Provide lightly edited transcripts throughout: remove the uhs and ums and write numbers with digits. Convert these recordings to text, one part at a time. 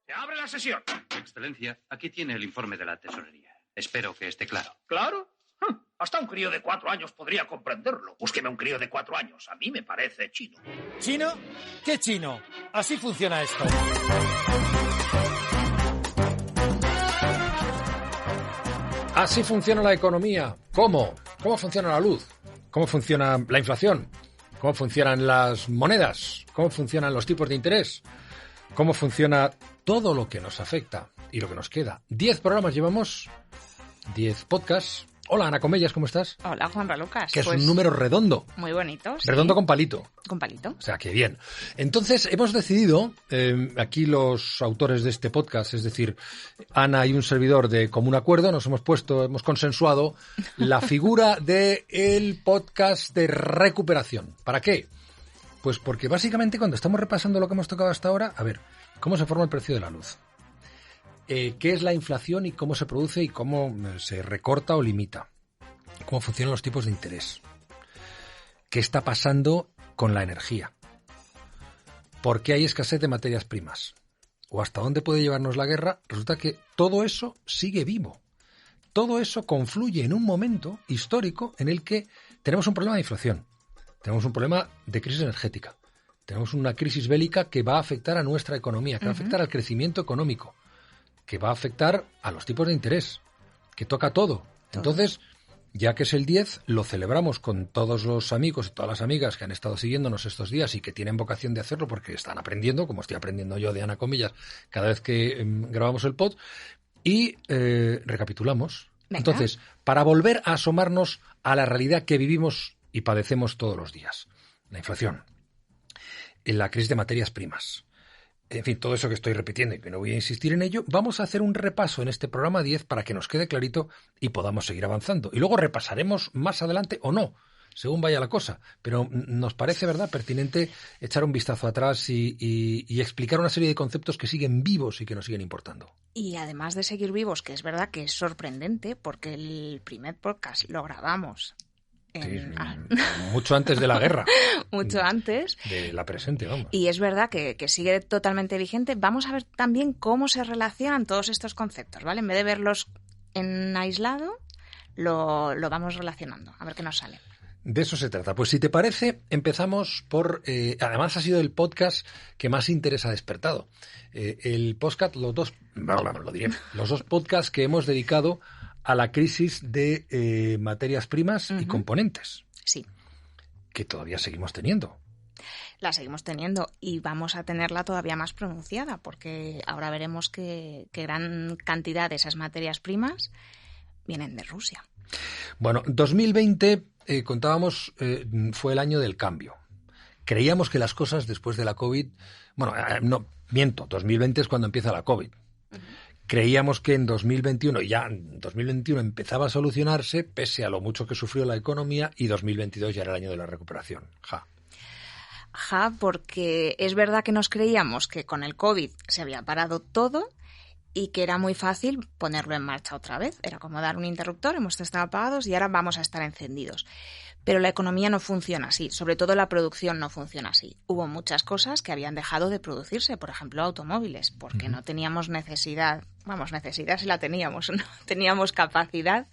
Se abre la sesión. Excelencia, aquí tiene el informe de la tesorería. Espero que esté claro. ¿Claro? Hasta un crío de 4 años podría comprenderlo. Búsqueme un crío de 4 años. A mí me parece chino. ¿Chino? ¿Qué chino? Así funciona esto. Así funciona la economía. ¿Cómo? ¿Cómo funciona la luz? ¿Cómo funciona la inflación? ¿Cómo funcionan las monedas? ¿Cómo funcionan los tipos de interés? ¿Cómo funciona todo lo que nos afecta y lo que nos queda? 10 programas llevamos, 10 podcasts. Hola, Ana Comellas, ¿cómo estás? Hola, Juanra Lucas. Que es un número redondo. Muy bonito, sí. Redondo con palito. Con palito. O sea, que bien. Entonces, hemos decidido, aquí los autores de este podcast, es decir, Ana y un servidor de común acuerdo, hemos consensuado la figura del podcast de recuperación. ¿Para qué? Pues porque básicamente cuando estamos repasando lo que hemos tocado hasta ahora, a ver, ¿cómo se forma el precio de la luz? ¿Qué es la inflación y cómo se produce y cómo se recorta o limita? ¿Cómo funcionan los tipos de interés? ¿Qué está pasando con la energía? ¿Por qué hay escasez de materias primas? ¿O hasta dónde puede llevarnos la guerra? Resulta que todo eso sigue vivo. Todo eso confluye en un momento histórico en el que tenemos un problema de inflación, tenemos un problema de crisis energética, tenemos una crisis bélica que va a afectar a nuestra economía, que va a afectar al crecimiento económico, que va a afectar a los tipos de interés, que toca todo. Entonces, ya que es el 10, lo celebramos con todos los amigos y todas las amigas que han estado siguiéndonos estos días y que tienen vocación de hacerlo porque están aprendiendo, como estoy aprendiendo yo de Ana Comillas cada vez que grabamos el pod, y recapitulamos. Venga. Entonces, para volver a asomarnos a la realidad que vivimos y padecemos todos los días. La inflación, la crisis de materias primas, en fin, todo eso que estoy repitiendo y que no voy a insistir en ello, vamos a hacer un repaso en este programa 10 para que nos quede clarito y podamos seguir avanzando. Y luego repasaremos más adelante o no, según vaya la cosa. Pero nos parece, ¿verdad?, pertinente echar un vistazo atrás y explicar una serie de conceptos que siguen vivos y que nos siguen importando. Y además de seguir vivos, que es verdad que es sorprendente, porque el primer podcast lo grabamos mucho antes de la guerra. Mucho antes. De la presente, vamos. Y es verdad que sigue totalmente vigente. Vamos a ver también cómo se relacionan todos estos conceptos, ¿vale? En vez de verlos en aislado, lo vamos relacionando. A ver qué nos sale. De eso se trata. Pues si te parece, empezamos por... además ha sido el podcast que más interés ha despertado. El podcast, los dos podcasts que hemos dedicado a la crisis de materias primas y componentes. Sí. Que todavía seguimos teniendo. La seguimos teniendo y vamos a tenerla todavía más pronunciada porque ahora veremos que gran cantidad de esas materias primas vienen de Rusia. Bueno, 2020, contábamos, fue el año del cambio. Creíamos que las cosas después de la COVID... Bueno, no, miento, 2020 es cuando empieza la COVID. Creíamos que en 2021, ya en 2021 empezaba a solucionarse, pese a lo mucho que sufrió la economía, y 2022 ya era el año de la recuperación. Porque es verdad que nos creíamos que con el COVID se había parado todo y que era muy fácil ponerlo en marcha otra vez. Era como dar un interruptor, hemos estado apagados y ahora vamos a estar encendidos. Pero la economía no funciona así, sobre todo la producción no funciona así. Hubo muchas cosas que habían dejado de producirse, por ejemplo automóviles, porque no teníamos necesidad sí la teníamos, no teníamos capacidad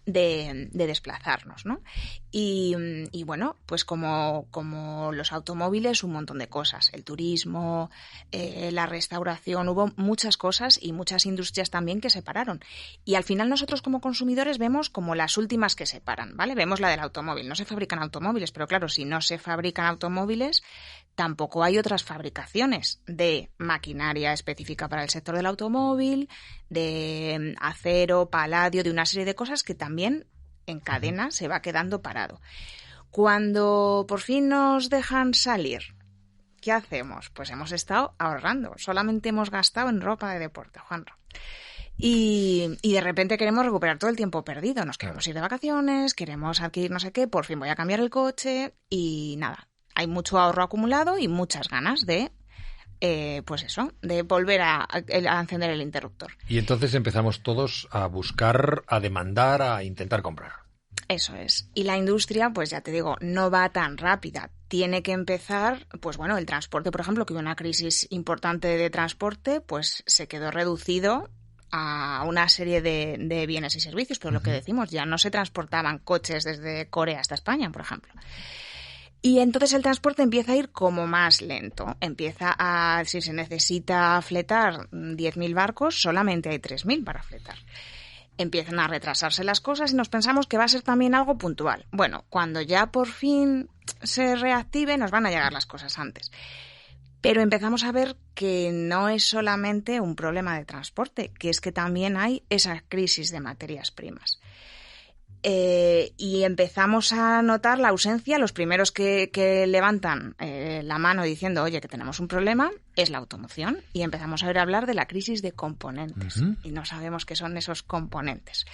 de desplazarnos, ¿no? Y bueno, pues como los automóviles, un montón de cosas, el turismo, la restauración, hubo muchas cosas y muchas industrias también que se pararon. Y al final nosotros como consumidores vemos como las últimas que se paran, ¿vale? Vemos la del automóvil, no se fabrican automóviles, pero claro, si no se fabrican automóviles, tampoco hay otras fabricaciones de maquinaria específica para el sector del automóvil, de acero, paladio, de una serie de cosas que también en cadena se va quedando parado. Cuando por fin nos dejan salir, ¿qué hacemos? Pues hemos estado ahorrando. Solamente hemos gastado en ropa de deporte, Juanra. Y de repente queremos recuperar todo el tiempo perdido. Nos queremos ir de vacaciones, queremos adquirir no sé qué, por fin voy a cambiar el coche y nada. Hay mucho ahorro acumulado y muchas ganas de, de volver a encender el interruptor. Y entonces empezamos todos a buscar, a demandar, a intentar comprar. Eso es. Y la industria, pues ya te digo, no va tan rápida. Tiene que empezar, pues bueno, el transporte, por ejemplo, que hubo una crisis importante de transporte, pues se quedó reducido a una serie de bienes y servicios. Pero lo que decimos, ya no se transportaban coches desde Corea hasta España, por ejemplo. Y entonces el transporte empieza a ir como más lento. Si se necesita fletar 10.000 barcos, solamente hay 3.000 para fletar. Empiezan a retrasarse las cosas y nos pensamos que va a ser también algo puntual. Bueno, cuando ya por fin se reactive, nos van a llegar las cosas antes. Pero empezamos a ver que no es solamente un problema de transporte, que es que también hay esa crisis de materias primas. Y empezamos a notar la ausencia. Los primeros que levantan la mano diciendo, oye, que tenemos un problema, es la automoción. Y empezamos a hablar de la crisis de componentes. Y no sabemos qué son esos componentes.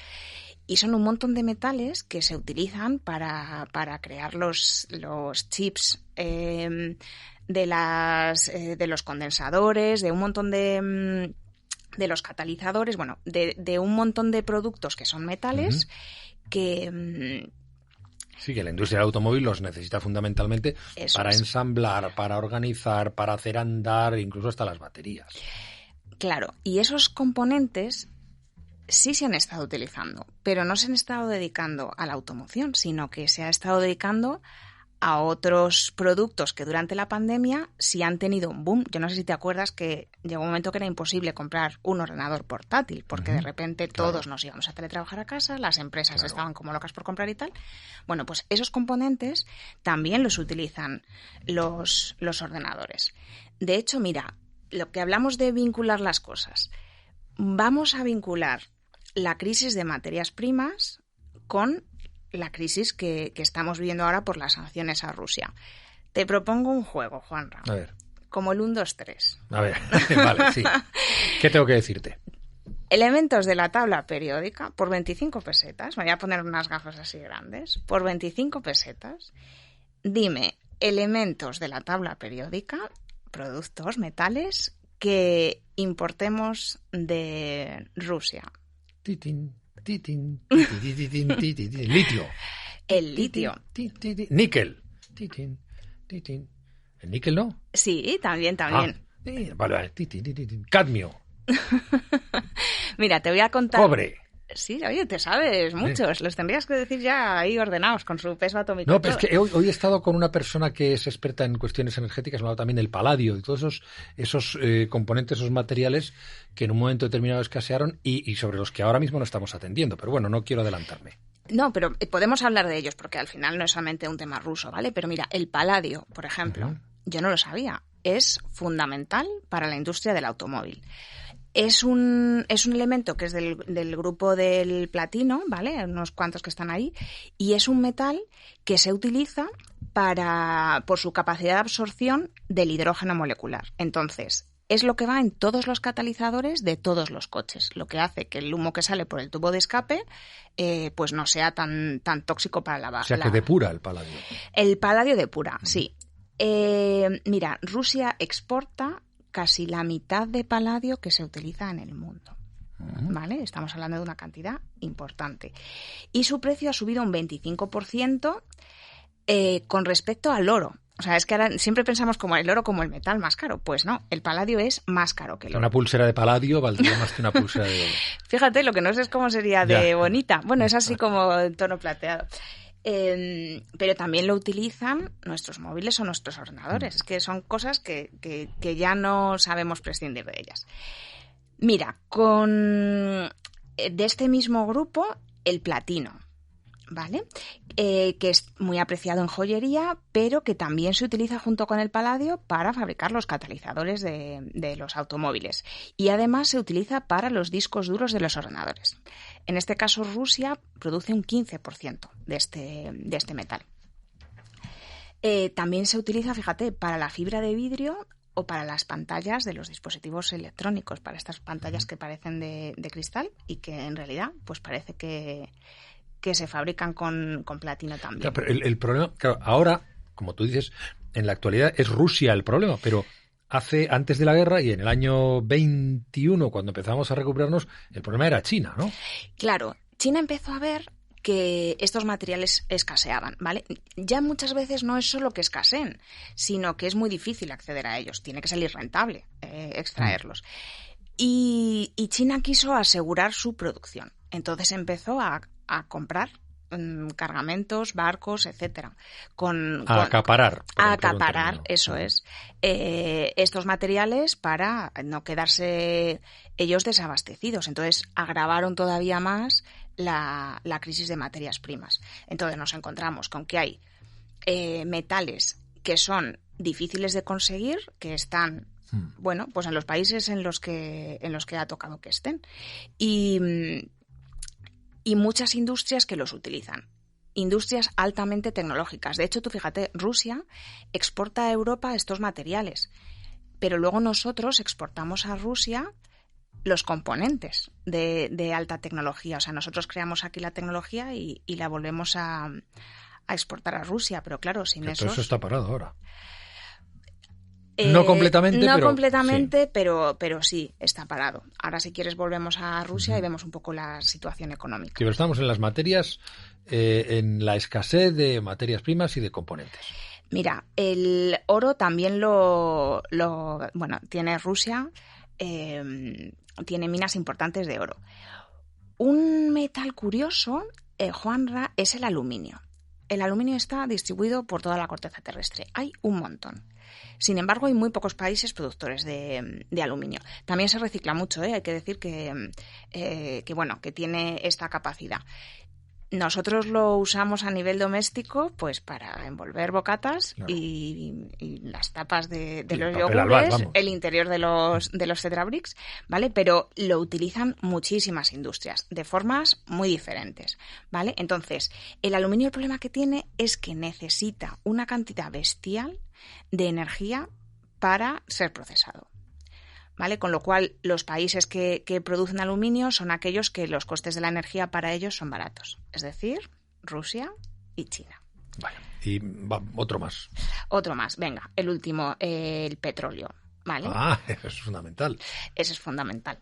Y son un montón de metales que se utilizan para crear los chips de los condensadores, de un montón de los catalizadores, bueno, de un montón de productos que son metales que... Sí, que la industria del automóvil los necesita fundamentalmente para ensamblar, para organizar, para hacer andar, incluso hasta las baterías. Claro, y esos componentes sí se han estado utilizando, pero no se han estado dedicando a la automoción, sino que se ha estado dedicando a otros productos que durante la pandemia sí han tenido un boom. Yo no sé si te acuerdas que llegó un momento que era imposible comprar un ordenador portátil, porque de repente todos nos íbamos a teletrabajar a casa, las empresas estaban como locas por comprar y tal. Bueno, pues esos componentes también los utilizan los ordenadores. De hecho, mira, lo que hablamos de vincular las cosas, vamos a vincular la crisis de materias primas con la crisis que estamos viviendo ahora por las sanciones a Rusia. Te propongo un juego, Juanra. A ver. Como el 1, 2, 3. A ver, vale, sí. ¿Qué tengo que decirte? Elementos de la tabla periódica por 25 pesetas. Me voy a poner unas gafas así grandes. Por 25 pesetas. Dime elementos de la tabla periódica, productos, metales, que importemos de Rusia. Litio. El litio. Níquel. ¿El níquel no? Sí, también. Vale. Cadmio. Mira, te voy a contar... Cobre. Sí, oye, te sabes muchos. Los tendrías que decir ya ahí ordenados, con su peso atómico. No, pero es que hoy he estado con una persona que es experta en cuestiones energéticas, me ha hablado también del paladio y todos esos componentes, esos materiales que en un momento determinado escasearon y sobre los que ahora mismo no estamos atendiendo. Pero bueno, no quiero adelantarme. No, pero podemos hablar de ellos porque al final no es solamente un tema ruso, ¿vale? Pero mira, el paladio, por ejemplo, yo no lo sabía, es fundamental para la industria del automóvil. Es un elemento que es del grupo del platino, ¿vale? Unos cuantos que están ahí. Y es un metal que se utiliza por su capacidad de absorción del hidrógeno molecular. Entonces, es lo que va en todos los catalizadores de todos los coches. Lo que hace que el humo que sale por el tubo de escape pues no sea tan tóxico para la... O sea, que depura el paladio. El paladio depura, sí. Mira, Rusia exporta casi la mitad de paladio que se utiliza en el mundo. ¿Vale? Estamos hablando de una cantidad importante. Y su precio ha subido un 25% con respecto al oro. O sea, es que ahora siempre pensamos como el oro como el metal más caro. Pues no, el paladio es más caro que el oro. Una pulsera de paladio valdría más que una pulsera de oro. Fíjate, lo que no sé es cómo sería de bonita. Bueno, es así como en tono plateado. Pero también lo utilizan nuestros móviles o nuestros ordenadores. Es que son cosas que ya no sabemos prescindir de ellas. Mira, de este mismo grupo, el platino, ¿vale? Que es muy apreciado en joyería, pero que también se utiliza junto con el paladio para fabricar los catalizadores de los automóviles. Y además se utiliza para los discos duros de los ordenadores. En este caso, Rusia produce un 15% de este metal. También se utiliza, fíjate, para la fibra de vidrio o para las pantallas de los dispositivos electrónicos, para estas pantallas que parecen de cristal y que en realidad pues parece que se fabrican con platino también. Claro, pero el problema, claro, ahora, como tú dices, en la actualidad es Rusia el problema, pero antes de la guerra y en el año 21, cuando empezamos a recuperarnos, el problema era China, ¿no? Claro, China empezó a ver que estos materiales escaseaban, ¿vale? Ya muchas veces no es solo que escaseen, sino que es muy difícil acceder a ellos. Tiene que salir rentable extraerlos. Y China quiso asegurar su producción. Entonces empezó a comprar cargamentos, barcos, etcétera. Acaparar. A acaparar, eso es. Estos materiales para no quedarse ellos desabastecidos. Entonces agravaron todavía más la crisis de materias primas. Entonces nos encontramos con que hay metales que son difíciles de conseguir, que están bueno, pues en los países en los que ha tocado que estén. Y muchas industrias que los utilizan. Industrias altamente tecnológicas. De hecho, tú fíjate, Rusia exporta a Europa estos materiales, pero luego nosotros exportamos a Rusia los componentes de alta tecnología. O sea, nosotros creamos aquí la tecnología y la volvemos a exportar a Rusia, pero claro, sin eso... Eso está parado ahora. No completamente, sí. pero sí, está parado. Ahora, si quieres, volvemos a Rusia y vemos un poco la situación económica. Sí, pero estamos en las materias, en la escasez de materias primas y de componentes. Mira, el oro también bueno, tiene Rusia, tiene minas importantes de oro. Un metal curioso, Juanra, es el aluminio. El aluminio está distribuido por toda la corteza terrestre. Hay un montón. Sin embargo, hay muy pocos países productores de aluminio. También se recicla mucho, hay que decir que tiene esta capacidad. Nosotros lo usamos a nivel doméstico pues para envolver bocatas, claro. y las tapas de los yogures, el interior de los Tetrabricks, ¿vale? Pero lo utilizan muchísimas industrias de formas muy diferentes, ¿vale? Entonces, el aluminio, el problema que tiene es que necesita una cantidad bestial de energía para ser procesado, ¿vale? Con lo cual, los países que producen aluminio son aquellos que los costes de la energía para ellos son baratos. Es decir, Rusia y China. Vale. Y otro más. Otro más. Venga, el último, el petróleo. ¿Vale? Eso es fundamental. Ese es fundamental.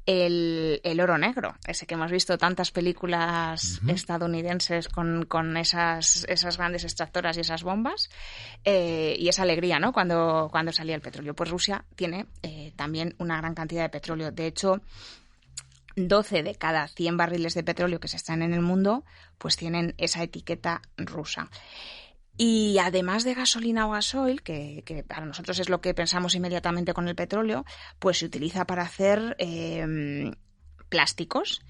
El oro negro, ese que hemos visto tantas películas estadounidenses con esas grandes extractoras y esas bombas, y esa alegría, ¿no? Cuando salía el petróleo. Pues Rusia tiene también una gran cantidad de petróleo. De hecho, 12 de cada 100 barriles de petróleo que se extraen en el mundo, pues tienen esa etiqueta rusa. Y además de gasolina o gasoil, que para nosotros es lo que pensamos inmediatamente con el petróleo, pues se utiliza para hacer plásticos,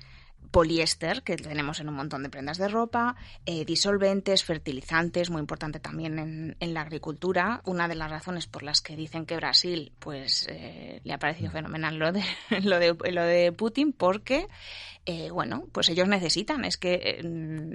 poliéster, que tenemos en un montón de prendas de ropa, disolventes, fertilizantes, muy importante también en la agricultura. Una de las razones por las que dicen que Brasil pues le ha parecido fenomenal lo de Putin, porque pues ellos necesitan, es que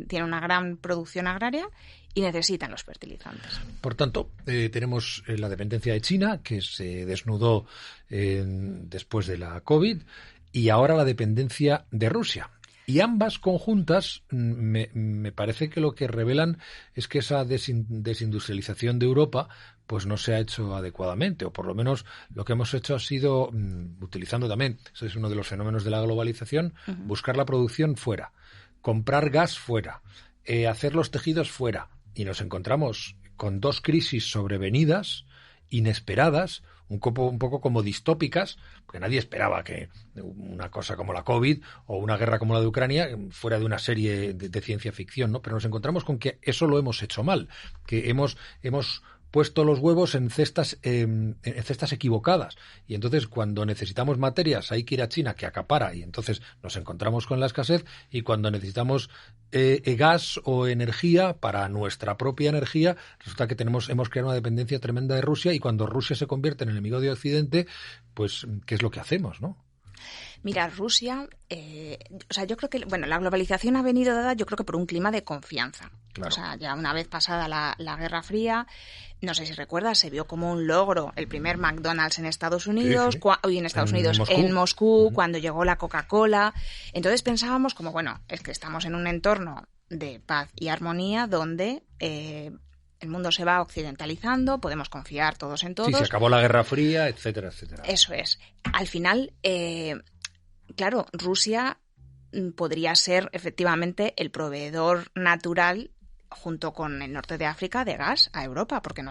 tienen una gran producción agraria y necesitan los fertilizantes. Por tanto, tenemos la dependencia de China, que se desnudó después de la COVID, y ahora la dependencia de Rusia. Y ambas conjuntas me parece que lo que revelan es que esa desindustrialización de Europa pues no se ha hecho adecuadamente, o por lo menos lo que hemos hecho ha sido, utilizando también, eso es uno de los fenómenos de la globalización, buscar la producción fuera, comprar gas fuera, hacer los tejidos fuera. Y nos encontramos con dos crisis sobrevenidas, inesperadas, un poco como distópicas, porque nadie esperaba que una cosa como la COVID o una guerra como la de Ucrania fuera de una serie de ciencia ficción, ¿no? Pero nos encontramos con que eso lo hemos hecho mal, que hemos puesto los huevos en cestas equivocadas, y entonces cuando necesitamos materias hay que ir a China, que acapara, y entonces nos encontramos con la escasez, y cuando necesitamos gas o energía para nuestra propia energía, resulta que hemos creado una dependencia tremenda de Rusia, y cuando Rusia se convierte en el enemigo de Occidente, pues ¿qué es lo que hacemos, no? Mira, Rusia, yo creo que, la globalización ha venido dada, yo creo que por un clima de confianza. Claro. O sea, ya una vez pasada la Guerra Fría, no sé si recuerdas, se vio como un logro el primer McDonald's en Estados Unidos, en Moscú, cuando llegó la Coca-Cola. Entonces pensábamos como, es que estamos en un entorno de paz y armonía donde el mundo se va occidentalizando, podemos confiar todos en todos. Sí, se acabó la Guerra Fría, etcétera, etcétera. Eso es. Al final, claro, Rusia podría ser efectivamente el proveedor natural junto con el norte de África de gas a Europa, porque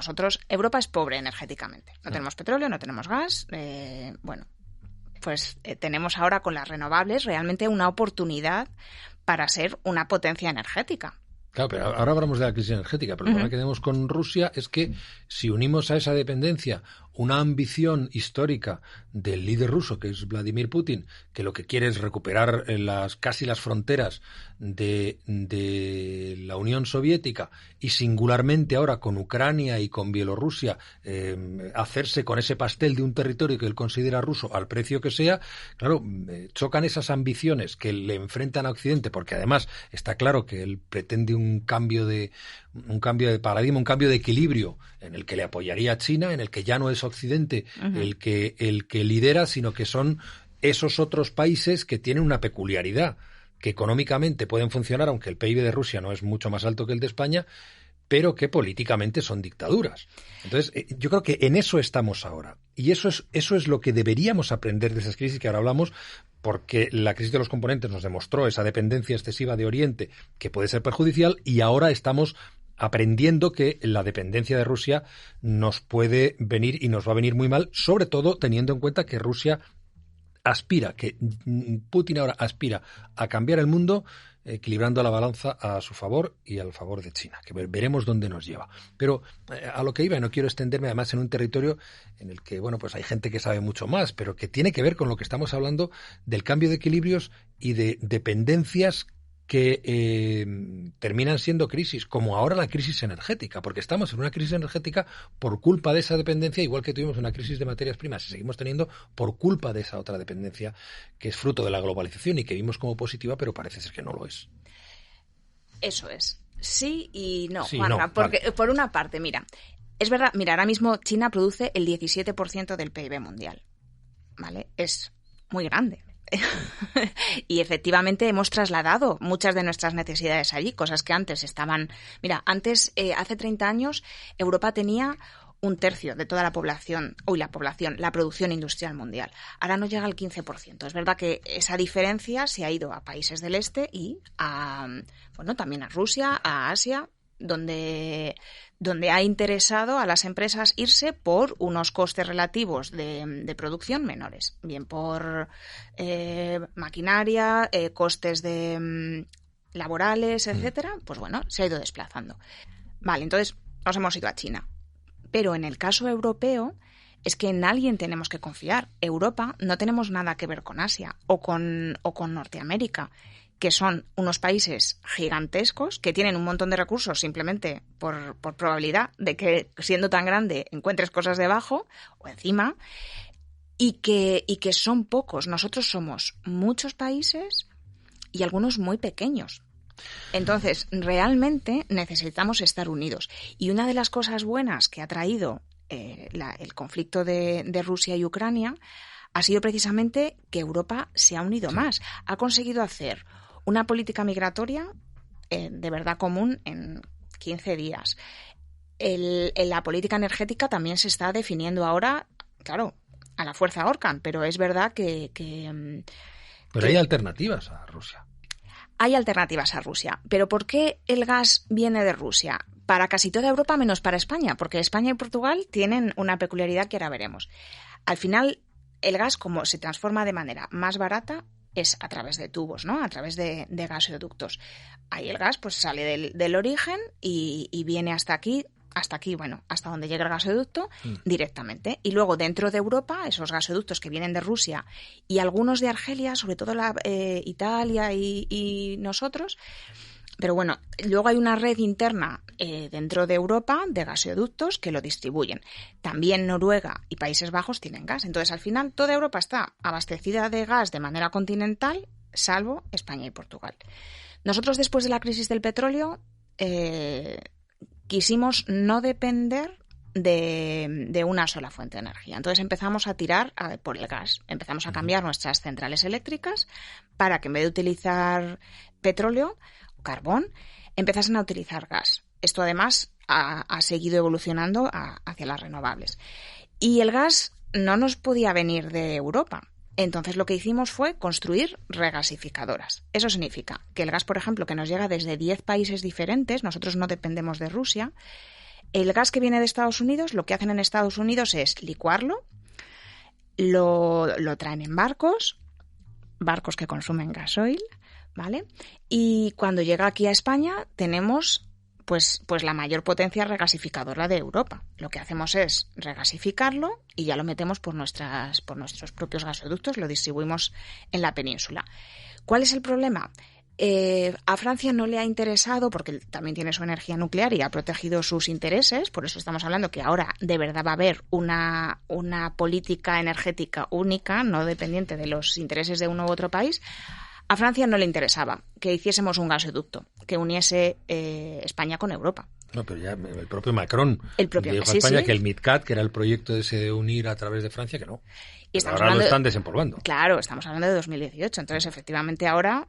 Europa es pobre energéticamente. No tenemos petróleo, no tenemos gas. Tenemos ahora con las renovables realmente una oportunidad para ser una potencia energética. Claro, pero ahora hablamos de la crisis energética, pero el problema que tenemos con Rusia es que si unimos a esa dependencia una ambición histórica del líder ruso, que es Vladimir Putin, que lo que quiere es recuperar casi las fronteras de la Unión Soviética y singularmente ahora con Ucrania y con Bielorrusia hacerse con ese pastel de un territorio que él considera ruso al precio que sea, claro, chocan esas ambiciones que le enfrentan a Occidente, porque además está claro que él pretende un cambio de paradigma, un cambio de equilibrio en el que le apoyaría a China, en el que ya no es Occidente el que lidera, sino que son esos otros países que tienen una peculiaridad, que económicamente pueden funcionar, aunque el PIB de Rusia no es mucho más alto que el de España, pero que políticamente son dictaduras. Entonces, yo creo que en eso estamos ahora. Y eso es lo que deberíamos aprender de esas crisis que ahora hablamos, porque la crisis de los componentes nos demostró esa dependencia excesiva de Oriente que puede ser perjudicial, y ahora estamos aprendiendo que la dependencia de Rusia nos puede venir y nos va a venir muy mal, sobre todo teniendo en cuenta que Putin ahora aspira a cambiar el mundo, equilibrando la balanza a su favor y al favor de China, que veremos dónde nos lleva. Pero a lo que iba, y no quiero extenderme además en un territorio en el que, bueno, pues hay gente que sabe mucho más, pero que tiene que ver con lo que estamos hablando del cambio de equilibrios y de dependencias que terminan siendo crisis, como ahora la crisis energética, porque estamos en una crisis energética por culpa de esa dependencia, igual que tuvimos una crisis de materias primas y seguimos teniendo por culpa de esa otra dependencia que es fruto de la globalización y que vimos como positiva, pero parece ser que no lo es. Eso es. Sí y no, sí, Juanra, no, porque vale. por una parte, mira, es verdad, ahora mismo China produce el 17% del PIB mundial, ¿vale? Es muy grande. Y efectivamente hemos trasladado muchas de nuestras necesidades allí, cosas que antes estaban... Mira, hace 30 años, Europa tenía 1/3 de toda la población, la producción industrial mundial. Ahora no llega al 15%. Es verdad que esa diferencia se ha ido a países del este y también a Rusia, a Asia, donde ha interesado a las empresas irse por unos costes relativos de producción menores, bien por maquinaria, costes laborales, etcétera. Pues bueno, se ha ido desplazando. Vale, entonces nos hemos ido a China. Pero en el caso europeo es que en alguien tenemos que confiar. Europa no tenemos nada que ver con Asia o con Norteamérica, que son unos países gigantescos que tienen un montón de recursos simplemente por probabilidad de que, siendo tan grande, encuentres cosas debajo o encima, y que son pocos. Nosotros somos muchos países y algunos muy pequeños. Entonces, realmente necesitamos estar unidos. Y una de las cosas buenas que ha traído el conflicto de Rusia y Ucrania ha sido precisamente que Europa se ha unido más. Ha conseguido hacer una política migratoria de verdad común en 15 días. La política energética también se está definiendo ahora, claro, a la fuerza ahorcan, pero es verdad que hay alternativas a Rusia. Hay alternativas a Rusia. ¿Pero por qué el gas viene de Rusia? Para casi toda Europa menos para España, porque España y Portugal tienen una peculiaridad que ahora veremos. Al final, el gas, como se transforma de manera más barata, es a través de tubos, ¿no? A través de gasoductos. Ahí el gas pues sale del origen y viene hasta aquí, bueno, hasta donde llega el gasoducto directamente. Y luego dentro de Europa, esos gasoductos que vienen de Rusia y algunos de Argelia, sobre todo Italia y nosotros. Pero bueno, luego hay una red interna dentro de Europa de gasoductos que lo distribuyen. También Noruega y Países Bajos tienen gas. Entonces, al final, toda Europa está abastecida de gas de manera continental, salvo España y Portugal. Nosotros, después de la crisis del petróleo, quisimos no depender de una sola fuente de energía. Entonces empezamos a tirar por el gas. Empezamos a cambiar nuestras centrales eléctricas para que en vez de utilizar petróleo, carbón, empezasen a utilizar gas. Esto además ha seguido evolucionando hacia las renovables. Y el gas no nos podía venir de Europa. Entonces lo que hicimos fue construir regasificadoras. Eso significa que el gas, por ejemplo, que nos llega desde 10 países diferentes, nosotros no dependemos de Rusia, el gas que viene de Estados Unidos, lo que hacen en Estados Unidos es licuarlo, lo traen en barcos que consumen gasoil, ¿vale? Y cuando llega aquí a España tenemos pues la mayor potencia regasificadora de Europa. Lo que hacemos es regasificarlo y ya lo metemos por nuestros propios gasoductos, lo distribuimos en la península. ¿Cuál es el problema? A Francia no le ha interesado, porque también tiene su energía nuclear y ha protegido sus intereses, por eso estamos hablando que ahora de verdad va a haber una política energética única, no dependiente de los intereses de uno u otro país. A Francia no le interesaba que hiciésemos un gasoducto que uniese España con Europa. No, pero ya el propio Macron dijo a sí, España sí. que el MidCat, que era el proyecto ese de unir a través de Francia, que no. Y ahora lo están desempolvando. Claro, estamos hablando de 2018. Entonces, efectivamente, ahora,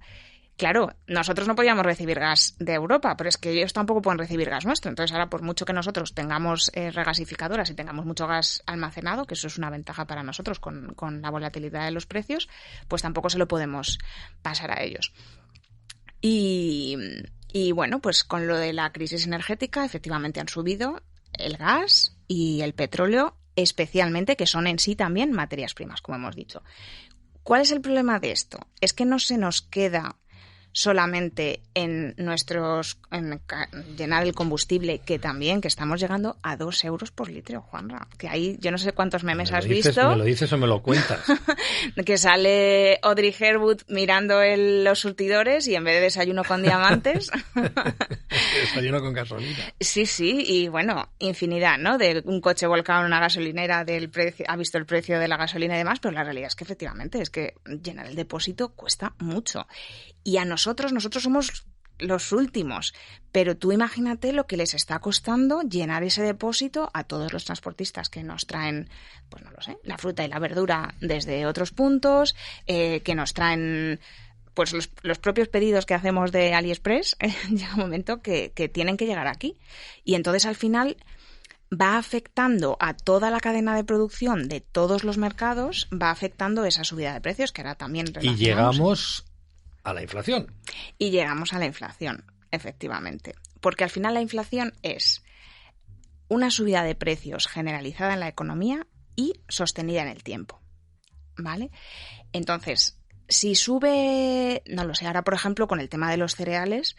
claro, nosotros no podíamos recibir gas de Europa, pero es que ellos tampoco pueden recibir gas nuestro. Entonces, ahora, por mucho que nosotros tengamos regasificadoras y tengamos mucho gas almacenado, que eso es una ventaja para nosotros con la volatilidad de los precios, pues tampoco se lo podemos pasar a ellos. Y bueno, pues con lo de la crisis energética, efectivamente han subido el gas y el petróleo, especialmente, que son en sí también materias primas, como hemos dicho. ¿Cuál es el problema de esto? Es que no se nos queda solamente en llenar el combustible, que estamos llegando a 2 euros por litro, Juanra. Que ahí yo no sé cuántos memes has visto. ¿Me lo dices o me lo cuentas? Que sale Audrey Hepburn mirando los surtidores y en vez de desayuno con diamantes... Desayuno con gasolina. Sí, y bueno, infinidad, ¿no? De un coche volcado en una gasolinera, ha visto el precio de la gasolina y demás, pero la realidad es que efectivamente es que llenar el depósito cuesta mucho. Y a nosotros somos los últimos, pero tú imagínate lo que les está costando llenar ese depósito a todos los transportistas que nos traen, pues no lo sé, la fruta y la verdura desde otros puntos, que nos traen pues los propios pedidos que hacemos de AliExpress, llega un momento que tienen que llegar aquí. Y entonces al final va afectando a toda la cadena de producción de todos los mercados, va afectando esa subida de precios que ahora también relacionamos. Y llegamos a la inflación. Y llegamos a la inflación, efectivamente. Porque al final la inflación es una subida de precios generalizada en la economía y sostenida en el tiempo, ¿vale? Entonces, si sube, no lo sé, ahora por ejemplo con el tema de los cereales,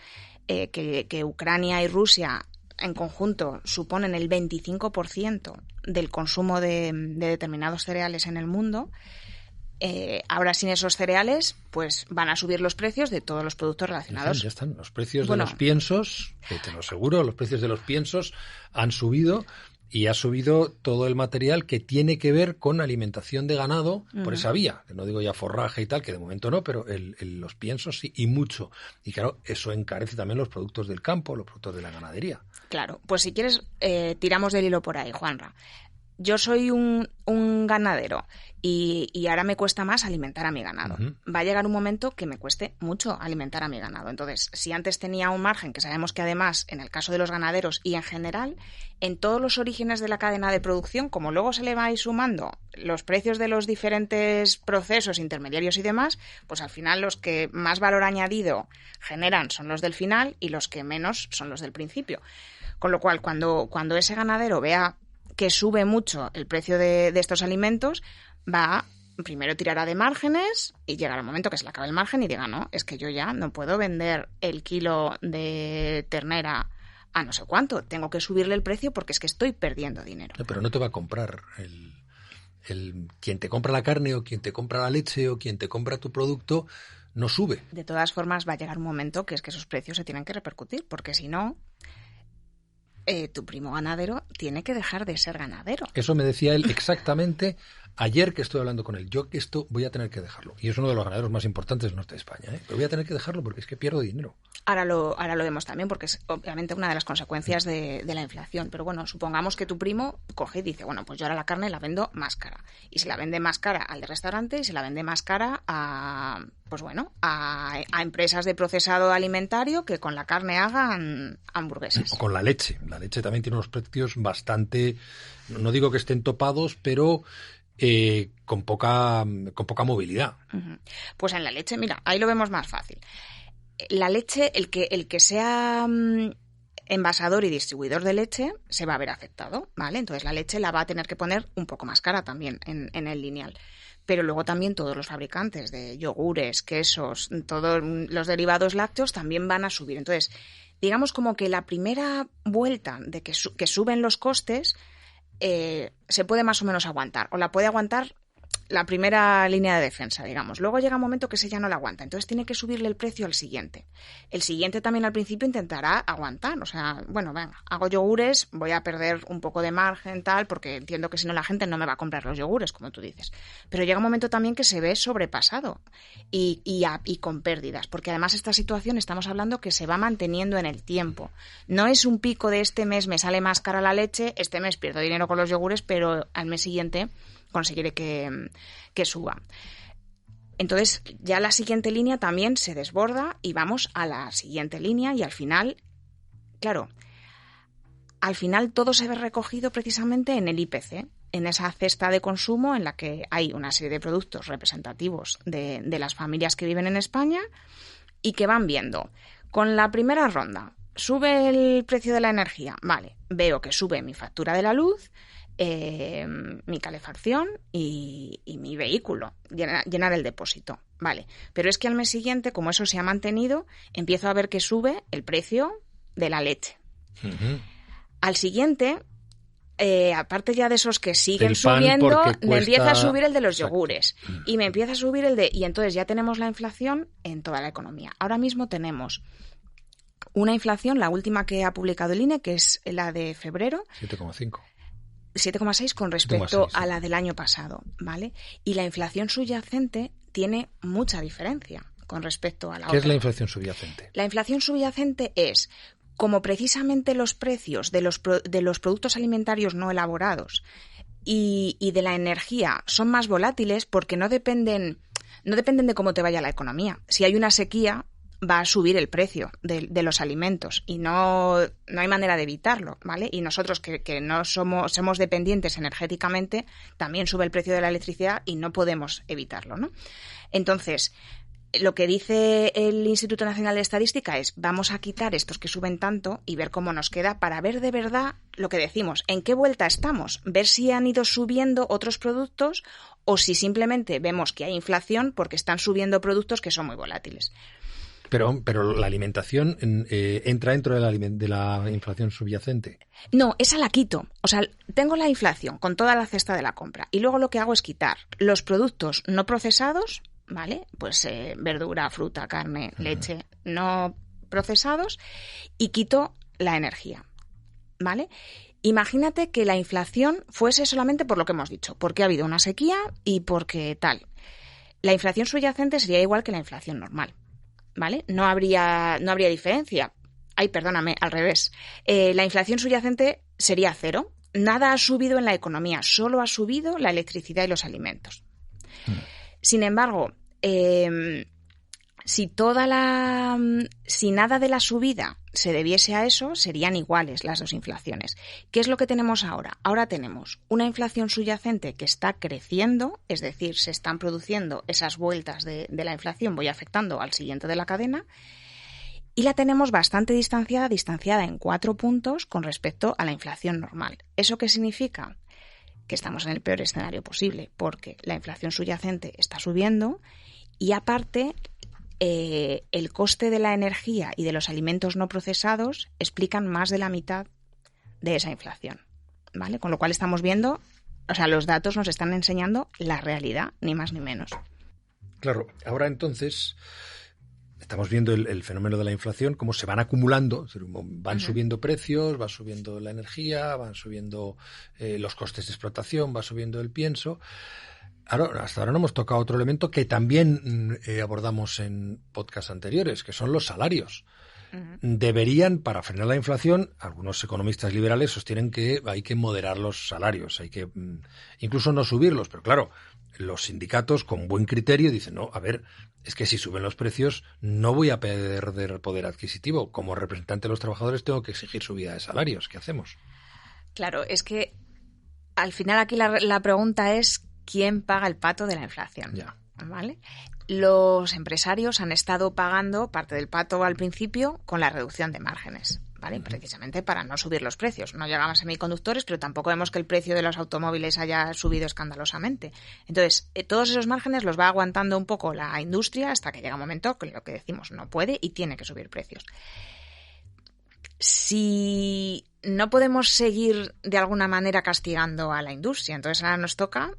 que Ucrania y Rusia en conjunto suponen el 25% del consumo de determinados cereales en el mundo, ahora sin esos cereales pues van a subir los precios de todos los productos relacionados. Ya están. Los precios de los piensos, te lo aseguro, los precios de los piensos han subido y ha subido todo el material que tiene que ver con alimentación de ganado por esa vía. Que no digo ya forraje y tal, que de momento no, pero los piensos sí, y mucho. Y claro, eso encarece también los productos del campo, los productos de la ganadería. Claro, pues si quieres tiramos del hilo por ahí, Juanra. Yo soy un ganadero y ahora me cuesta más alimentar a mi ganado. Uh-huh. Va a llegar un momento que me cueste mucho alimentar a mi ganado. Entonces, si antes tenía un margen, que sabemos que además, en el caso de los ganaderos y en general, en todos los orígenes de la cadena de producción, como luego se le va a ir sumando los precios de los diferentes procesos intermediarios y demás, pues al final los que más valor añadido generan son los del final y los que menos son los del principio. Con lo cual, cuando ese ganadero vea que sube mucho el precio de estos alimentos, va primero tirará de márgenes y llegará el momento que se le acabe el margen y diga, no, es que yo ya no puedo vender el kilo de ternera a no sé cuánto, tengo que subirle el precio porque es que estoy perdiendo dinero. No, pero no te va a comprar quien te compra la carne o quien te compra la leche o quien te compra tu producto, no sube. De todas formas va a llegar un momento que es que esos precios se tienen que repercutir, porque si no, tu primo ganadero tiene que dejar de ser ganadero. Eso me decía él exactamente ayer que estoy hablando con él. Yo que esto voy a tener que dejarlo. Y es uno de los ganaderos más importantes del norte de España, ¿eh? Pero voy a tener que dejarlo porque es que pierdo dinero. Ahora lo vemos también porque es obviamente una de las consecuencias de la inflación. Pero bueno, supongamos que tu primo coge y dice, bueno, pues yo ahora la carne la vendo más cara. Y se la vende más cara al de restaurante y se la vende más cara a empresas de procesado alimentario que con la carne hagan hamburguesas. O con la leche. La leche también tiene unos precios bastante, no digo que estén topados, pero con poca movilidad. Pues en la leche, mira, ahí lo vemos más fácil. La leche, el que sea envasador y distribuidor de leche se va a ver afectado, ¿vale? Entonces la leche la va a tener que poner un poco más cara también en el lineal. Pero luego también todos los fabricantes de yogures, quesos, todos los derivados lácteos también van a subir. Entonces, digamos como que la primera vuelta de que suben los costes se puede más o menos aguantar, o la puede aguantar la primera línea de defensa, digamos. Luego llega un momento que ese ya no la aguanta, entonces tiene que subirle el precio al siguiente. El siguiente también al principio intentará aguantar, o sea, bueno, venga, hago yogures, voy a perder un poco de margen, tal, porque entiendo que si no la gente no me va a comprar los yogures, como tú dices. Pero llega un momento también que se ve sobrepasado y con pérdidas, porque además esta situación estamos hablando que se va manteniendo en el tiempo. No es un pico de este mes me sale más cara la leche, este mes pierdo dinero con los yogures, pero al mes siguiente conseguiré que suba. Entonces, ya la siguiente línea también se desborda y vamos a la siguiente línea y al final, claro, todo se ve recogido precisamente en el IPC, en esa cesta de consumo en la que hay una serie de productos representativos de las familias que viven en España y que van viendo. Con la primera ronda, sube el precio de la energía, vale, veo que sube mi factura de la luz, mi calefacción y mi vehículo, llenar el depósito, vale. Pero es que al mes siguiente, como eso se ha mantenido, empiezo a ver que sube el precio de la leche. Uh-huh. Al siguiente, aparte ya de esos que siguen subiendo, me empieza a subir el de los yogures. Y me empieza a subir y entonces ya tenemos la inflación en toda la economía. Ahora mismo tenemos una inflación, la última que ha publicado el INE, que es la de febrero. 7,6 con respecto a la del año pasado, ¿vale? Y la inflación subyacente tiene mucha diferencia con respecto a la otra. ¿Qué es la inflación subyacente? La inflación subyacente es, como precisamente los precios de los productos alimentarios no elaborados y de la energía son más volátiles porque no dependen de cómo te vaya la economía. Si hay una sequía, va a subir el precio de los alimentos y no hay manera de evitarlo, ¿vale? Y nosotros que no somos dependientes energéticamente, también sube el precio de la electricidad y no podemos evitarlo, ¿no? Entonces, lo que dice el Instituto Nacional de Estadística es vamos a quitar estos que suben tanto y ver cómo nos queda para ver de verdad lo que decimos, en qué vuelta estamos, ver si han ido subiendo otros productos o si simplemente vemos que hay inflación porque están subiendo productos que son muy volátiles. Pero la alimentación entra dentro de la inflación subyacente. No, esa la quito. O sea, tengo la inflación con toda la cesta de la compra y luego lo que hago es quitar los productos no procesados, ¿vale? Pues verdura, fruta, carne, leche no procesados y quito la energía, ¿vale? Imagínate que la inflación fuese solamente por lo que hemos dicho, porque ha habido una sequía y porque tal. La inflación subyacente sería igual que la inflación normal. ¿Vale? No habría diferencia. Ay, perdóname, al revés. La inflación subyacente sería cero. Nada ha subido en la economía, solo ha subido la electricidad y los alimentos. Sin embargo, si nada de la subida se debiese a eso, serían iguales las dos inflaciones. ¿Qué es lo que tenemos ahora? Ahora tenemos una inflación subyacente que está creciendo, es decir, se están produciendo esas vueltas de la inflación, voy afectando al siguiente de la cadena, y la tenemos bastante distanciada en 4 puntos con respecto a la inflación normal. ¿Eso qué significa? Que estamos en el peor escenario posible, porque la inflación subyacente está subiendo y aparte el coste de la energía y de los alimentos no procesados explican más de la mitad de esa inflación, ¿vale? Con lo cual estamos viendo, o sea, los datos nos están enseñando la realidad, ni más ni menos. Claro, ahora entonces estamos viendo el fenómeno de la inflación, cómo se van acumulando, van subiendo precios, va subiendo la energía, van subiendo los costes de explotación, va subiendo el pienso. Hasta ahora no hemos tocado otro elemento que también abordamos en podcasts anteriores, que son los salarios. Deberían, para frenar la inflación, algunos economistas liberales sostienen que hay que moderar los salarios, hay que incluso no subirlos, pero claro, los sindicatos con buen criterio dicen, no, a ver, es que si suben los precios no voy a perder poder adquisitivo. Como representante de los trabajadores tengo que exigir subida de salarios. ¿Qué hacemos? Claro, es que al final aquí la pregunta es ¿quién paga el pato de la inflación? Ya. ¿Vale? Los empresarios han estado pagando parte del pato al principio con la reducción de márgenes, ¿vale? Precisamente para no subir los precios. No llegaban semiconductores, pero tampoco vemos que el precio de los automóviles haya subido escandalosamente. Entonces, todos esos márgenes los va aguantando un poco la industria hasta que llega un momento que lo que decimos no puede y tiene que subir precios. Si no podemos seguir de alguna manera castigando a la industria, entonces ahora nos toca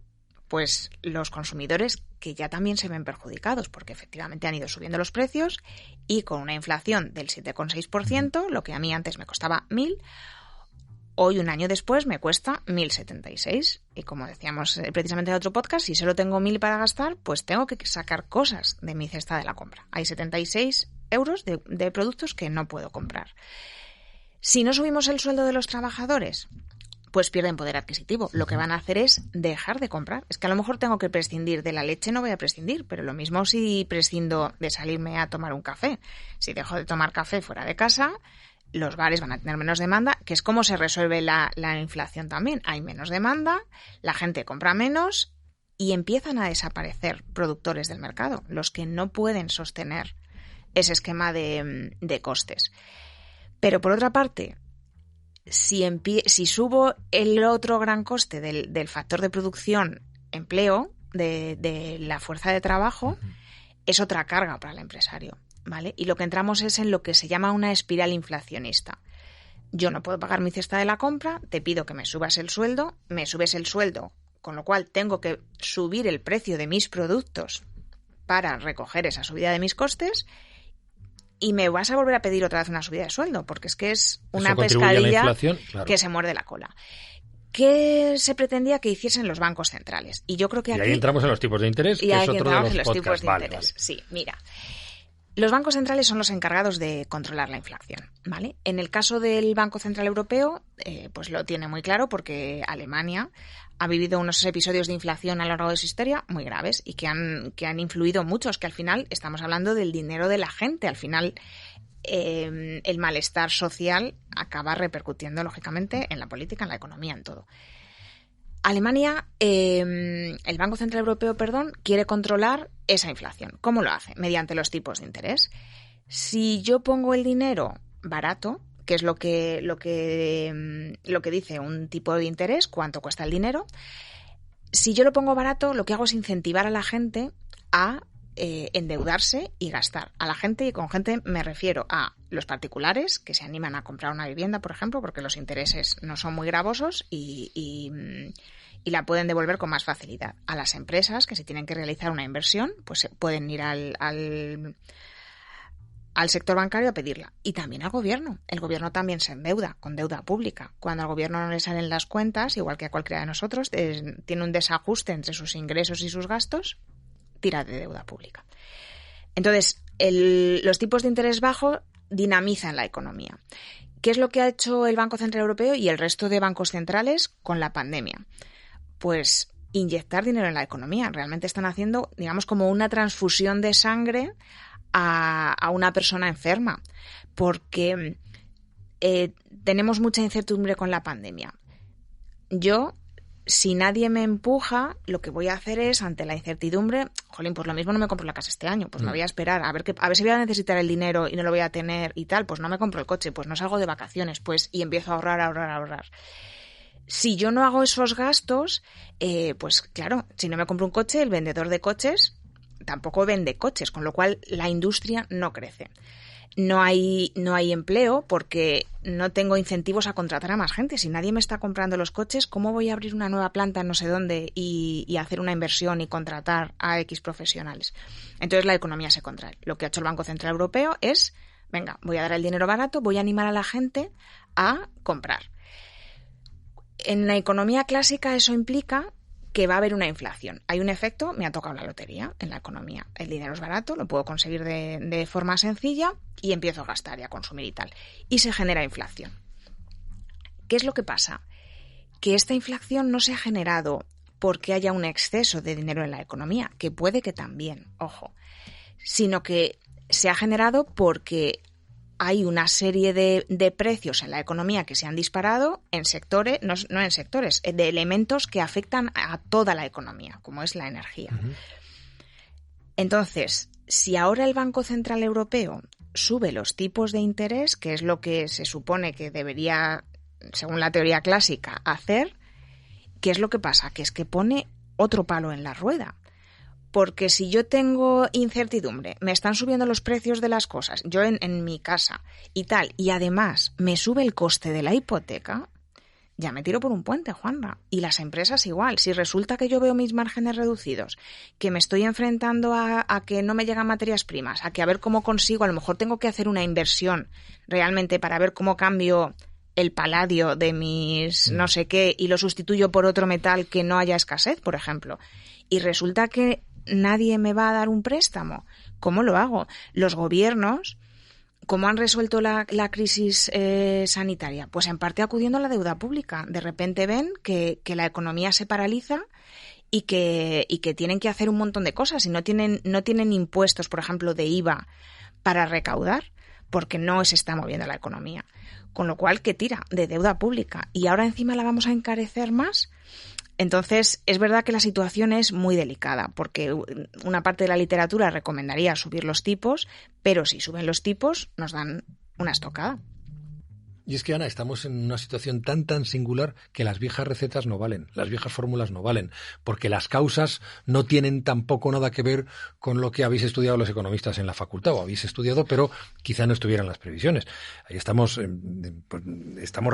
pues los consumidores, que ya también se ven perjudicados porque efectivamente han ido subiendo los precios y con una inflación del 7,6%, lo que a mí antes me costaba 1.000, hoy un año después me cuesta 1.076. Y como decíamos precisamente en otro podcast, si solo tengo 1.000 para gastar, pues tengo que sacar cosas de mi cesta de la compra. Hay 76 euros de productos que no puedo comprar. Si no subimos el sueldo de los trabajadores, pues pierden poder adquisitivo. Lo que van a hacer es dejar de comprar. Es que a lo mejor tengo que prescindir de la leche, no voy a prescindir, pero lo mismo si prescindo de salirme a tomar un café. Si dejo de tomar café fuera de casa, los bares van a tener menos demanda, que es como se resuelve la inflación también. Hay menos demanda, la gente compra menos y empiezan a desaparecer productores del mercado, los que no pueden sostener ese esquema de costes. Pero por otra parte, si subo el otro gran coste del factor de producción, empleo, de la fuerza de trabajo, es otra carga para el empresario, ¿vale? Y lo que entramos es en lo que se llama una espiral inflacionista. Yo no puedo pagar mi cesta de la compra, te pido que me subas el sueldo, me subes el sueldo, con lo cual tengo que subir el precio de mis productos para recoger esa subida de mis costes. Y me vas a volver a pedir otra vez una subida de sueldo, porque es que es una pescadilla claro, que se muerde la cola. ¿Qué se pretendía que hiciesen los bancos centrales? Y yo creo que aquí... Y ahí entramos en los tipos de interés, que es otro de los podcasts. Vale. Sí, mira. Los bancos centrales son los encargados de controlar la inflación, ¿vale? En el caso del Banco Central Europeo, pues lo tiene muy claro porque Alemania ha vivido unos episodios de inflación a lo largo de su historia muy graves y que han influido muchos, que al final estamos hablando del dinero de la gente. Al final el malestar social acaba repercutiendo, lógicamente, en la política, en la economía, en todo. Alemania, el Banco Central Europeo, quiere controlar esa inflación. ¿Cómo lo hace? Mediante los tipos de interés. Si yo pongo el dinero barato, que es lo que dice un tipo de interés, cuánto cuesta el dinero, si yo lo pongo barato, lo que hago es incentivar a la gente a endeudarse y gastar. A la gente, y con gente me refiero a los particulares que se animan a comprar una vivienda, por ejemplo, porque los intereses no son muy gravosos y la pueden devolver con más facilidad. A las empresas que si tienen que realizar una inversión, pues pueden ir al sector bancario a pedirla. Y también al gobierno. El gobierno también se endeuda con deuda pública. Cuando al gobierno no le salen las cuentas, igual que a cualquiera de nosotros, tiene un desajuste entre sus ingresos y sus gastos, tira de deuda pública. Entonces, los tipos de interés bajos dinamizan la economía. ¿Qué es lo que ha hecho el Banco Central Europeo y el resto de bancos centrales con la pandemia? Pues inyectar dinero en la economía. Realmente están haciendo, digamos, como una transfusión de sangre a una persona enferma, porque tenemos mucha incertidumbre con la pandemia. Yo, si nadie me empuja, lo que voy a hacer es, ante la incertidumbre, pues lo mismo no me compro la casa este año, pues me voy a esperar, a ver si voy a necesitar el dinero y no lo voy a tener y tal, pues no me compro el coche, pues no salgo de vacaciones, pues y empiezo a ahorrar. Si yo no hago esos gastos, pues claro, si no me compro un coche, el vendedor de coches tampoco vende coches, con lo cual la industria no crece. No hay empleo porque no tengo incentivos a contratar a más gente. Si nadie me está comprando los coches, ¿cómo voy a abrir una nueva planta en no sé dónde y hacer una inversión y contratar a X profesionales? Entonces la economía se contrae. Lo que ha hecho el Banco Central Europeo es, venga, voy a dar el dinero barato, voy a animar a la gente a comprar. En la economía clásica eso implica que va a haber una inflación. Hay un efecto, me ha tocado la lotería en la economía. El dinero es barato, lo puedo conseguir de forma sencilla y empiezo a gastar y a consumir y tal. Y se genera inflación. ¿Qué es lo que pasa? Que esta inflación no se ha generado porque haya un exceso de dinero en la economía, que puede que también, ojo, sino que se ha generado porque hay una serie de precios en la economía que se han disparado en sectores, no en sectores, de elementos que afectan a toda la economía, como es la energía. Uh-huh. Entonces, si ahora el Banco Central Europeo sube los tipos de interés, que es lo que se supone que debería, según la teoría clásica, hacer, ¿qué es lo que pasa? Que es que pone otro palo en la rueda. Porque si yo tengo incertidumbre, me están subiendo los precios de las cosas, yo en mi casa y tal, y además me sube el coste de la hipoteca, ya me tiro por un puente, Juanra. Y las empresas igual. Si resulta que yo veo mis márgenes reducidos, que me estoy enfrentando a que no me llegan materias primas, a que a ver cómo consigo, a lo mejor tengo que hacer una inversión realmente para ver cómo cambio el paladio de mis no sé qué y lo sustituyo por otro metal que no haya escasez, por ejemplo. Y resulta que nadie me va a dar un préstamo. ¿Cómo lo hago? Los gobiernos, ¿cómo han resuelto la crisis sanitaria? Pues en parte acudiendo a la deuda pública. De repente ven que la economía se paraliza y que tienen que hacer un montón de cosas y no tienen impuestos, por ejemplo, de IVA para recaudar porque no se está moviendo la economía. Con lo cual, ¿qué tira? De deuda pública. Y ahora encima la vamos a encarecer más. Entonces, es verdad que la situación es muy delicada, porque una parte de la literatura recomendaría subir los tipos, pero si suben los tipos nos dan una estocada. Y es que, Ana, estamos en una situación tan singular que las viejas recetas no valen, las viejas fórmulas no valen, porque las causas no tienen tampoco nada que ver con lo que habéis estudiado los economistas en la facultad, o habéis estudiado, pero quizá no estuvieran las previsiones. Ahí estamos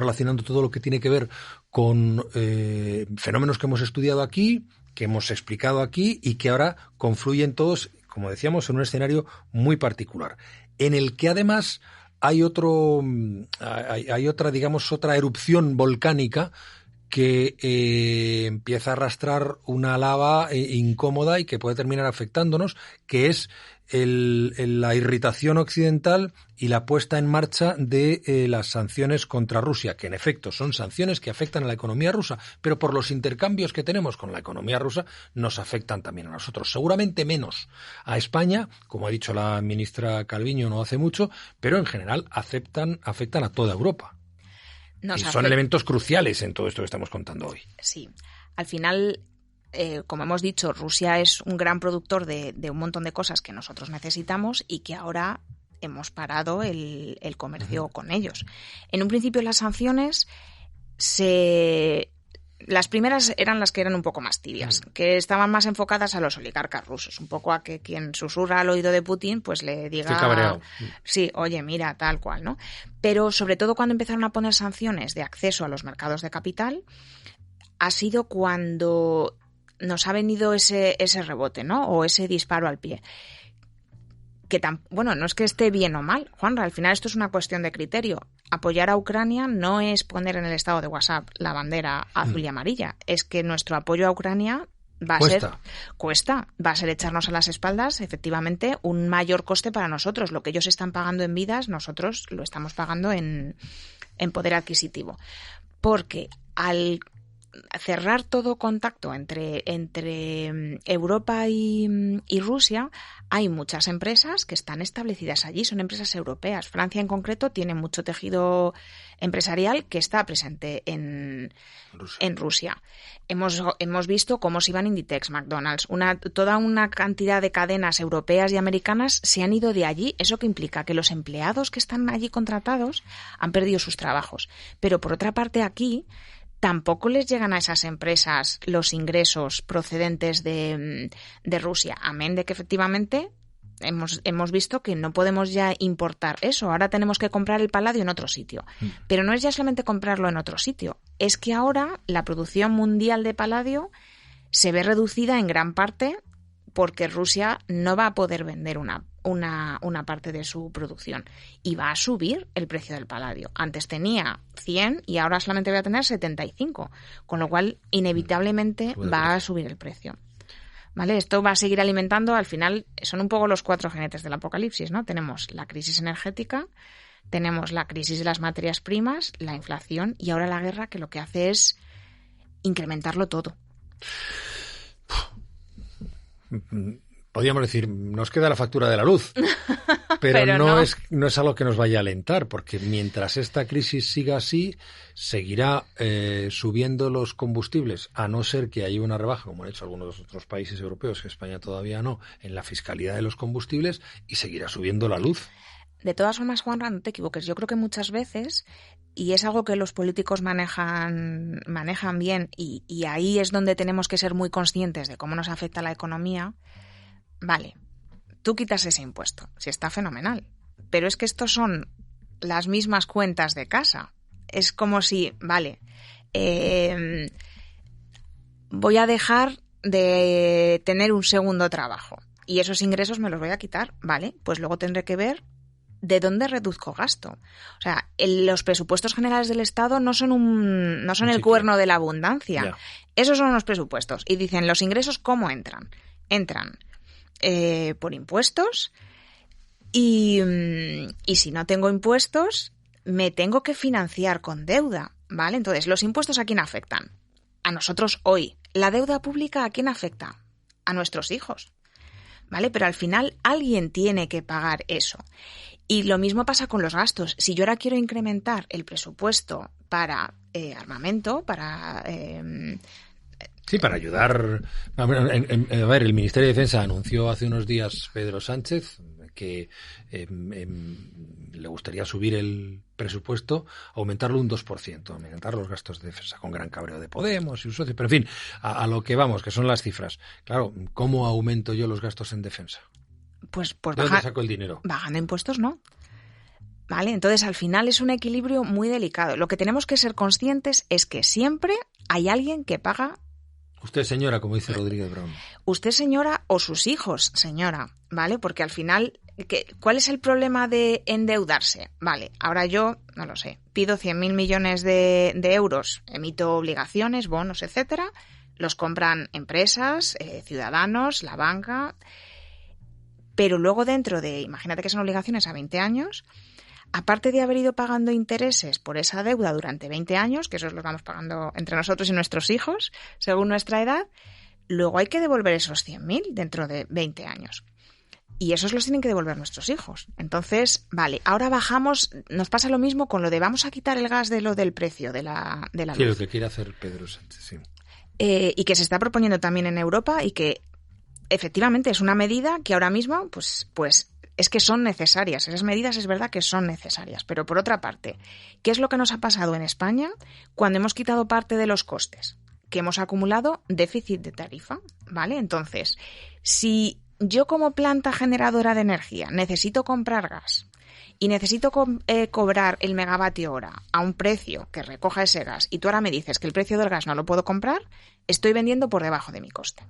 relacionando todo lo que tiene que ver con fenómenos que hemos estudiado aquí, que hemos explicado aquí y que ahora confluyen todos, como decíamos, en un escenario muy particular, en el que además hay otra, digamos, otra erupción volcánica que empieza a arrastrar una lava incómoda y que puede terminar afectándonos, que es la irritación occidental y la puesta en marcha de las sanciones contra Rusia, que en efecto son sanciones que afectan a la economía rusa, pero por los intercambios que tenemos con la economía rusa nos afectan también a nosotros. Seguramente menos a España, como ha dicho la ministra Calviño no hace mucho, pero en general afectan a toda Europa. Y son elementos cruciales en todo esto que estamos contando hoy. Sí, al final, como hemos dicho, Rusia es un gran productor de un montón de cosas que nosotros necesitamos y que ahora hemos parado el comercio con ellos. En un principio las sanciones las primeras eran las que eran un poco más tibias, que estaban más enfocadas a los oligarcas rusos, un poco a que quien susurra al oído de Putin pues le diga, estoy cabreado. Sí, oye, mira, tal cual, ¿no? Pero sobre todo cuando empezaron a poner sanciones de acceso a los mercados de capital, ha sido cuando nos ha venido ese rebote, ¿no? O ese disparo al pie. Que no es que esté bien o mal, Juanra, al final esto es una cuestión de criterio. Apoyar a Ucrania no es poner en el estado de WhatsApp la bandera azul y amarilla, es que nuestro apoyo a Ucrania va a ser echarnos a las espaldas, efectivamente, un mayor coste para nosotros. Lo que ellos están pagando en vidas, nosotros lo estamos pagando en poder adquisitivo. Porque al cerrar todo contacto entre Europa y Rusia, hay muchas empresas que están establecidas allí, son empresas europeas. Francia en concreto tiene mucho tejido empresarial que está presente en Rusia. Hemos visto cómo se iban Inditex, McDonald's, toda una cantidad de cadenas europeas y americanas se han ido de allí. Eso que implica que los empleados que están allí contratados han perdido sus trabajos. Pero por otra parte aquí tampoco les llegan a esas empresas los ingresos procedentes de Rusia, amén de que efectivamente hemos visto que no podemos ya importar eso. Ahora tenemos que comprar el paladio en otro sitio. Pero no es ya solamente comprarlo en otro sitio, es que ahora la producción mundial de paladio se ve reducida en gran parte porque Rusia no va a poder vender una parte de su producción y va a subir el precio del paladio. Antes tenía 100 y ahora solamente va a tener 75, con lo cual inevitablemente va a subir el precio. ¿Vale? Esto va a seguir alimentando, al final son un poco los 4 jinetes del apocalipsis, ¿no? Tenemos la crisis energética, tenemos la crisis de las materias primas, la inflación y ahora la guerra, que lo que hace es incrementarlo todo. Podríamos decir, nos queda la factura de la luz, pero no es algo que nos vaya a alentar, porque mientras esta crisis siga así, seguirá subiendo los combustibles, a no ser que haya una rebaja, como han hecho algunos otros países europeos, que España todavía no, en la fiscalidad de los combustibles, y seguirá subiendo la luz. De todas formas, Juanra, no te equivoques. Yo creo que muchas veces, y es algo que los políticos manejan bien, y ahí es donde tenemos que ser muy conscientes de cómo nos afecta la economía. Vale, tú quitas ese impuesto, si está fenomenal, pero es que estos son las mismas cuentas de casa. Es como si, vale, voy a dejar de tener un segundo trabajo y esos ingresos me los voy a quitar, vale, pues luego tendré que ver de dónde reduzco gasto. O sea, los presupuestos generales del Estado no son el cuerno de la abundancia. Ya. Esos son los presupuestos. Y dicen, ¿los ingresos cómo entran? Entran por impuestos y si no tengo impuestos me tengo que financiar con deuda, ¿vale? Entonces, ¿los impuestos a quién afectan? A nosotros hoy. ¿La deuda pública a quién afecta? A nuestros hijos, ¿vale? Pero al final alguien tiene que pagar eso. Y lo mismo pasa con los gastos. Si yo ahora quiero incrementar el presupuesto para armamento, para... Sí, para ayudar. A ver, el Ministerio de Defensa anunció hace unos días Pedro Sánchez que le gustaría subir el presupuesto, aumentarlo un 2%, aumentar los gastos de defensa, con gran cabreo de Podemos y sus socios. Pero en fin, a lo que vamos, que son las cifras. Claro, ¿cómo aumento yo los gastos en defensa? Pues ¿De dónde saco el dinero? Bajando impuestos, ¿no? ¿Vale? Entonces, al final es un equilibrio muy delicado. Lo que tenemos que ser conscientes es que siempre hay alguien que paga. Usted, señora, como dice Rodríguez Brown. Usted, señora, o sus hijos, señora, ¿vale? Porque al final, ¿cuál es el problema de endeudarse? Vale, ahora yo, no lo sé, pido 100.000 millones de euros, emito obligaciones, bonos, etcétera, los compran empresas, ciudadanos, la banca, pero luego dentro de, imagínate que son obligaciones a 20 años, aparte de haber ido pagando intereses por esa deuda durante 20 años, que esos los vamos pagando entre nosotros y nuestros hijos, según nuestra edad, luego hay que devolver esos 100.000 dentro de 20 años. Y esos los tienen que devolver nuestros hijos. Entonces, vale, ahora bajamos, nos pasa lo mismo con lo de vamos a quitar el gas de lo del precio de la luz. Sí, lo que quiere hacer Pedro Sánchez, sí. Y que se está proponiendo también en Europa y que efectivamente es una medida que ahora mismo, pues es que son necesarias. Esas medidas es verdad que son necesarias. Pero por otra parte, ¿qué es lo que nos ha pasado en España cuando hemos quitado parte de los costes? Que hemos acumulado déficit de tarifa, ¿vale? Entonces, si yo como planta generadora de energía necesito comprar gas y necesito cobrar el megavatio hora a un precio que recoja ese gas y tú ahora me dices que el precio del gas no lo puedo comprar, estoy vendiendo por debajo de mi coste.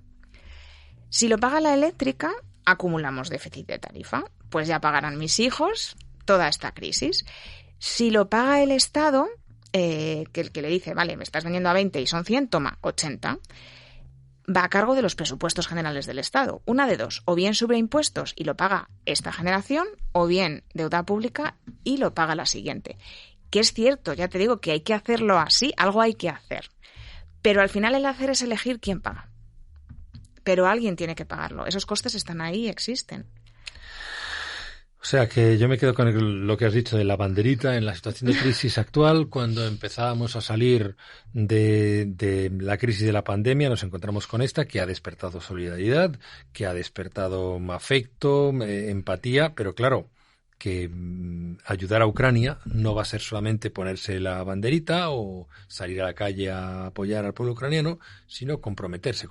Si lo paga la eléctrica, acumulamos déficit de tarifa, pues ya pagarán mis hijos toda esta crisis. Si lo paga el Estado, que le dice, vale, me estás vendiendo a 20 y son 100, toma, 80, va a cargo de los presupuestos generales del Estado. Una de dos, o bien sube impuestos y lo paga esta generación, o bien deuda pública y lo paga la siguiente. Que es cierto, ya te digo que hay que hacerlo así, algo hay que hacer. Pero al final el hacer es elegir quién paga. Pero alguien tiene que pagarlo. Esos costes están ahí y existen. O sea que yo me quedo con lo que has dicho de la banderita en la situación de crisis actual. Cuando empezábamos a salir de la crisis de la pandemia, nos encontramos con esta que ha despertado solidaridad, que ha despertado afecto, empatía, pero claro, que ayudar a Ucrania no va a ser solamente ponerse la banderita o salir a la calle a apoyar al pueblo ucraniano, sino comprometerse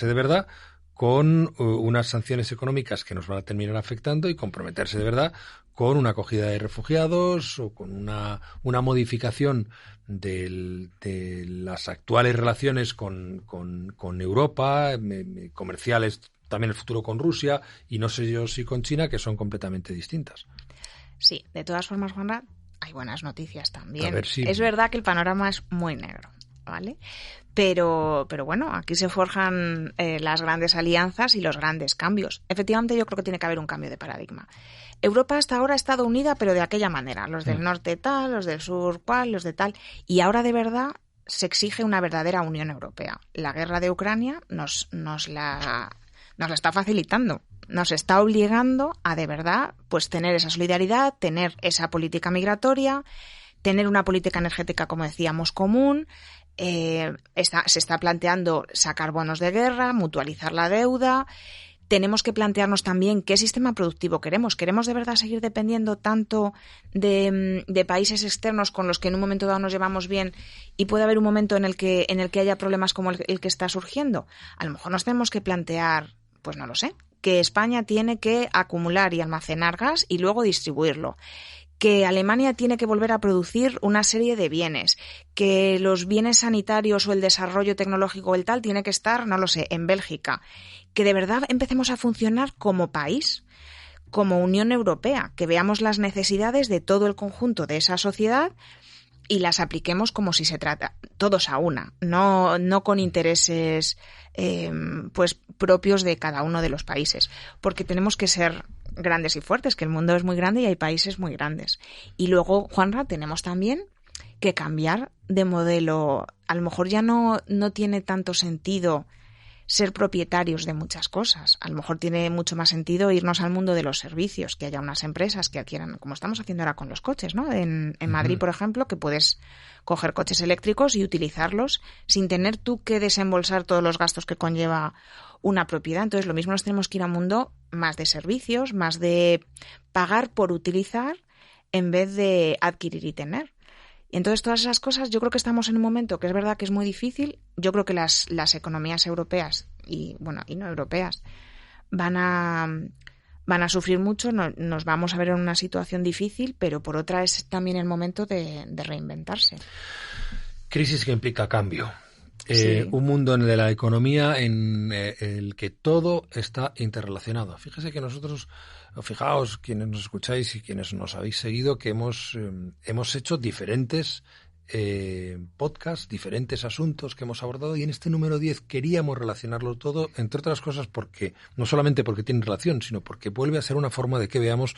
de verdad con unas sanciones económicas que nos van a terminar afectando y comprometerse de verdad con una acogida de refugiados o con una modificación de las actuales relaciones con Europa, comerciales, también el futuro con Rusia y no sé yo si con China, que son completamente distintas. Sí, de todas formas, Juanra, hay buenas noticias también. A ver si... Es verdad que el panorama es muy negro, ¿vale? Pero bueno, aquí se forjan las grandes alianzas y los grandes cambios. Efectivamente, yo creo que tiene que haber un cambio de paradigma. Europa hasta ahora ha estado unida, pero de aquella manera. Los del norte tal, los del sur cual, los de tal. Y ahora de verdad se exige una verdadera Unión Europea. La guerra de Ucrania nos la está facilitando, nos está obligando a de verdad pues tener esa solidaridad, tener esa política migratoria, tener una política energética, como decíamos, común. Se está planteando sacar bonos de guerra, mutualizar la deuda. Tenemos que plantearnos también qué sistema productivo queremos. ¿Queremos de verdad seguir dependiendo tanto de países externos con los que en un momento dado nos llevamos bien y puede haber un momento en el que haya problemas como el que está surgiendo? A lo mejor nos tenemos que plantear, pues no lo sé, que España tiene que acumular y almacenar gas y luego distribuirlo, que Alemania tiene que volver a producir una serie de bienes, que los bienes sanitarios o el desarrollo tecnológico o el tal tiene que estar, no lo sé, en Bélgica, que de verdad empecemos a funcionar como país, como Unión Europea, que veamos las necesidades de todo el conjunto de esa sociedad y las apliquemos como si se trata, todos a una, no con intereses pues propios de cada uno de los países, porque tenemos que ser grandes y fuertes, que el mundo es muy grande y hay países muy grandes. Y luego, Juanra, tenemos también que cambiar de modelo. A lo mejor ya no tiene tanto sentido ser propietarios de muchas cosas. A lo mejor tiene mucho más sentido irnos al mundo de los servicios, que haya unas empresas que adquieran, como estamos haciendo ahora con los coches, ¿no? En Madrid, por ejemplo, que puedes coger coches eléctricos y utilizarlos sin tener tú que desembolsar todos los gastos que conlleva una propiedad. Entonces, lo mismo nos tenemos que ir a un mundo más de servicios, más de pagar por utilizar en vez de adquirir y tener. Y entonces, todas esas cosas, yo creo que estamos en un momento que es verdad que es muy difícil. Yo creo que las economías europeas y no europeas van a sufrir mucho, nos vamos a ver en una situación difícil, pero por otra es también el momento de reinventarse. Crisis que implica cambio. Sí. Un mundo en el de la economía en el que todo está interrelacionado. Fíjese que nosotros, fijaos quienes nos escucháis y quienes nos habéis seguido, que hemos hecho diferentes podcasts, diferentes asuntos que hemos abordado, y en este número 10 queríamos relacionarlo todo, entre otras cosas porque no solamente porque tiene relación, sino porque vuelve a ser una forma de que veamos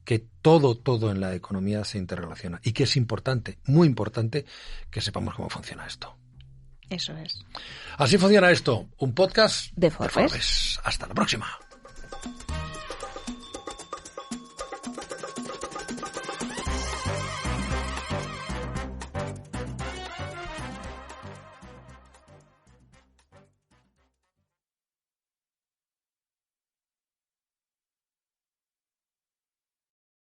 que todo en la economía se interrelaciona y que es importante, muy importante, que sepamos cómo funciona esto. Eso es. Así funciona esto, un podcast de Forbes. Hasta la próxima.